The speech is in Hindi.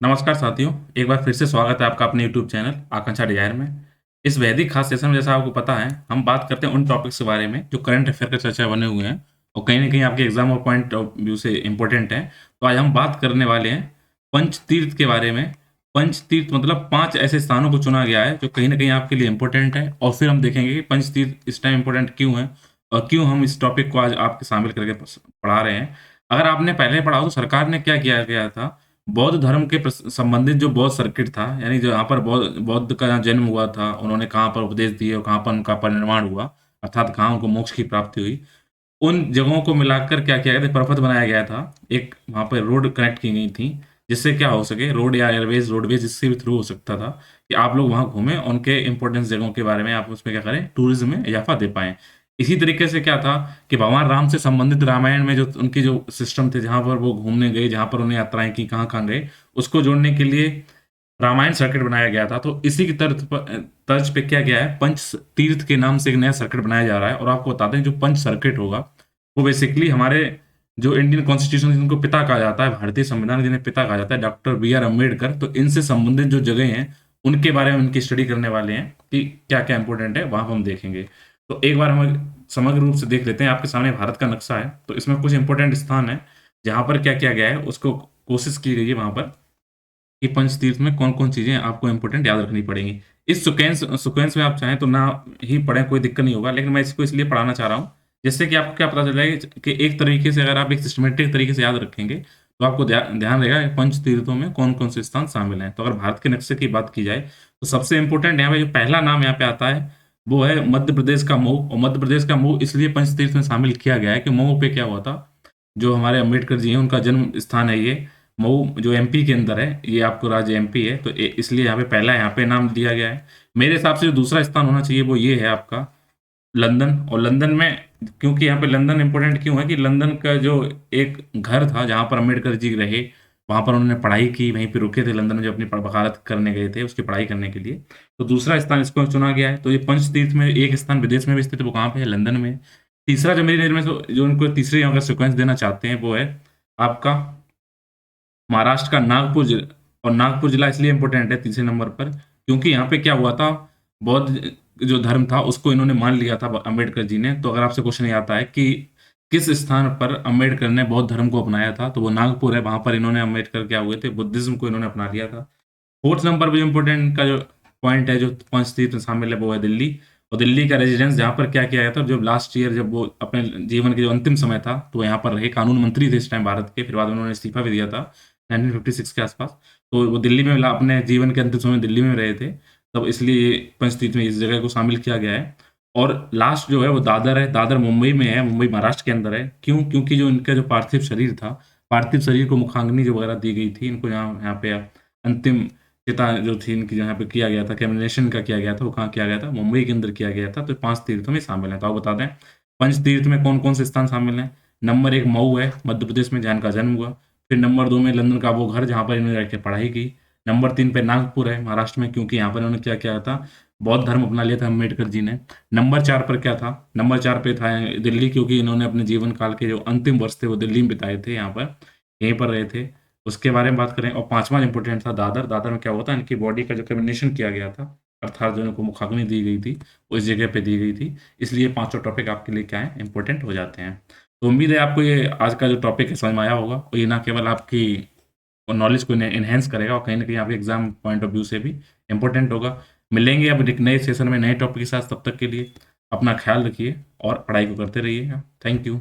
नमस्कार साथियों, एक बार फिर से स्वागत है आपका अपने यूट्यूब चैनल आकांक्षा डिज़ायर में। इस वैदिक खास सेशन में जैसा आपको पता है, हम बात करते हैं उन टॉपिक्स के बारे में जो करंट अफ़ेयर का चर्चा बने हुए हैं और कहीं न कहीं आपके एग्ज़ाम और पॉइंट ऑफ व्यू से इम्पोर्टेंट हैं। तो आज हम बात करने वाले हैं पंचतीर्थ के बारे में। पंचतीर्थ मतलब 5 ऐसे स्थानों को चुना गया है जो कहीं न कहीं आपके लिए इम्पोर्टेंट है और फिर हम देखेंगे कि पंचतीर्थ इस टाइम इम्पोर्टेंट क्यों हैं और क्यों हम इस टॉपिक को आज आपके शामिल करके पढ़ा रहे हैं। अगर आपने पहले पढ़ा हो तो सरकार ने क्या किया गया था, बौद्ध धर्म के संबंधित जो बौद्ध सर्किट था, यानी जो यहाँ पर बौद्ध का जन्म हुआ था, उन्होंने कहाँ पर उपदेश दिए और कहाँ पर उनका परिनिर्वाण हुआ, अर्थात कहाँ उनको मोक्ष की प्राप्ति हुई। उन जगहों को मिलाकर क्या किया गया था, प्रपथ बनाया गया था। एक वहाँ पे रोड कनेक्ट की गई थी, जिससे क्या हो सके, रोड या एयरवेज़, रोडवेज़ जिससे भी थ्रू हो सकता था कि आप लोग वहाँ घूमें, उनके इम्पोर्टेंस जगहों के बारे में आप उसमें क्या करें, टूरिज़्म में इज़ाफ़ा दे पाएँ। इसी तरीके से क्या था कि भगवान राम से संबंधित रामायण में जो उनके जो सिस्टम थे, जहाँ पर वो घूमने गए, जहाँ पर उन्हें यात्राएँ की, कहाँ-कहाँ गए, उसको जोड़ने के लिए रामायण सर्किट बनाया गया था। तो इसी की तर्ज पे क्या गया है, पंच तीर्थ के नाम से एक नया सर्किट बनाया जा रहा है और आपको बताते हैं जो पंच सर्किट होगा, वो बेसिकली हमारे जो इंडियन कॉन्स्टिट्यूशन जिनको पिता कहा जाता है, भारतीय संविधान जिन्हें पिता कहा जाता है, डॉक्टर बी आर अम्बेडकर, तो इनसे संबंधित जो जगह हैं, उनके बारे में उनकी स्टडी करने वाले हैं कि क्या-क्या इम्पोर्टेंट है, वहाँ हम देखेंगे। तो एक बार हम समग्र रूप से देख लेते हैं। आपके सामने भारत का नक्शा है, तो इसमें कुछ इम्पोर्टेंट स्थान हैं, जहाँ पर क्या किया गया है, उसको कोशिश की गई है वहाँ पर कि पंचतीर्थ में कौन-कौन चीज़ें आपको इम्पोर्टेंट याद रखनी पड़ेंगी। इस सीक्वेंस में आप चाहें तो ना ही पढ़ें, कोई दिक्कत नहीं होगा, लेकिन मैं इसको इसलिए पढ़ाना चाह रहा हूँ, जिससे कि आपको क्या पता चल जाए कि एक तरीके से अगर आप एक सिस्टमैटिक तरीके से याद रखेंगे, तो आपको ध्यान रहेगा कि पंचतीर्थों में कौन-कौन से स्थान शामिल हैं। तो अगर भारत के नक्शे की बात की जाए, तो सबसे इम्पोर्टेंट यहाँ पे जो पहला नाम यहाँ पे आता है, वो है मध्य प्रदेश का मऊ। और मध्य प्रदेश का मऊ इसलिए पंचतीर्थ में शामिल किया गया है कि मऊ पे क्या हुआ था, जो हमारे अम्बेडकर जी हैं, उनका जन्म स्थान है ये। मऊ जो एमपी के अंदर है, ये आपको राज्य एमपी है, तो इसलिए यहाँ पे पहला यहाँ पे नाम दिया गया है। मेरे हिसाब से जो दूसरा स्थान होना चाहिए वो ये है आपका लंदन। और लंदन में क्योंकि यहाँ पे लंदन इम्पोर्टेंट क्यों है कि लंदन का जो एक घर था जहाँ पर अम्बेडकर जी रहे, वहाँ पर उन्होंने पढ़ाई की, वहीं पे रुके थे लंदन में, जो अपनी वकालत करने गए थे, उसकी पढ़ाई करने के लिए। तो दूसरा स्थान इसको चुना गया है। तो ये पंचतीर्थ में एक स्थान विदेश में भी स्थित है, वो कहाँ पे है? लंदन में। तीसरा जो मेरी नज़र में जो उनको तीसरे अगर सीक्वेंस देना चाहते हैं, वो है आपका महाराष्ट्र का नागपुर जिला। और नागपुर जिला इसलिए इम्पोर्टेंट है तीसरे नंबर पर, क्योंकि यहाँ पे क्या हुआ था, बौद्ध जो धर्म था उसको इन्होंने मान लिया था अम्बेडकर जी ने। तो अगर आपसे क्वेश्चन ये आता है कि किस स्थान पर अम्बेडकर ने बौद्ध धर्म को अपनाया था, तो वो नागपुर है। वहाँ पर इन्होंने अम्बेडकर क्या हुए थे, बुद्धिज़्म को इन्होंने अपना लिया था। 4th नंबर पे जो इम्पोर्टेंट का जो पॉइंट है, जो पंचतीर्थ में शामिल है, वो है दिल्ली। और दिल्ली का रेज़िडेंस जहाँ पर क्या किया गया था, जब लास्ट ईयर जब वो अपने जीवन के जो अंतिम समय था, तो वो यहाँ पर रहे, कानून मंत्री थे इस टाइम भारत के, फिर बाद में उन्होंने इस्तीफ़ा भी दिया था 1956 के आस-पास। तो वो दिल्ली में अपने जीवन के अंतिम समय दिल्ली में रहे थे, तब इसलिए पंचतीर्थ में इस जगह को शामिल किया गया है। और लास्ट जो है वो दादर है, दादर मुंबई में है, मुंबई महाराष्ट्र के अंदर है। क्यों? क्योंकि जो इनका जो पार्थिव शरीर था, पार्थिव शरीर को मुखाग्नि जो वगैरह दी गई थी, इनको यहाँ पे अंतिम चिता जो थी इनकी, जहाँ पे किया गया था, क्रेमेशन का किया गया था, वो कहाँ किया गया था? मुंबई के अंदर किया गया था। तो 5 तीर्थों में शामिल हैं। तो आप बता दें, पंच तीर्थ में कौन-कौन से स्थान शामिल हैं? नंबर 1 मऊ है, मध्य प्रदेश में जहाँ इनका जन्म हुआ। फिर नंबर 2 में लंदन का वो घर जहाँ पर इन्होंने रह के पढ़ाई की। नंबर 3 पे नागपुर है महाराष्ट्र में, क्योंकि यहाँ पर इन्होंने क्या किया था, बौद्ध धर्म अपना लिया था अम्बेडकर जी ने। नंबर 4 पर क्या था? नंबर 4 पे था दिल्ली, क्योंकि इन्होंने अपने जीवन काल के जो अंतिम वर्ष थे वो दिल्ली में बिताए थे, यहाँ पर, यहीं पर रहे थे। उसके बारे में बात करें। और 5वां इम्पोर्टेंट था दादर। दादर में क्या हुआ था, इनकी बॉडी का जो क्रेमेशन किया गया था, अर्थात जो इनको मुखाग्नि दी गई थी, वो इस जगह पे दी गई थी। इसलिए पाँचों टॉपिक आपके लिए क्या है, इम्पोर्टेंट हो जाते हैं। तो उम्मीद है आपको ये आज का जो टॉपिक है समझ में आया होगा और ये ना केवल आपकी नॉलेज को एनहांस करेगा और कहीं न कहीं आपके एग्ज़ाम पॉइंट ऑफ व्यू से भी इम्पोर्टेंट होगा। मिलेंगे अब एक नए सेशन में नए टॉपिक के साथ, तब तक के लिए अपना ख़्याल रखिए और पढ़ाई को करते रहिएगा। Thank you.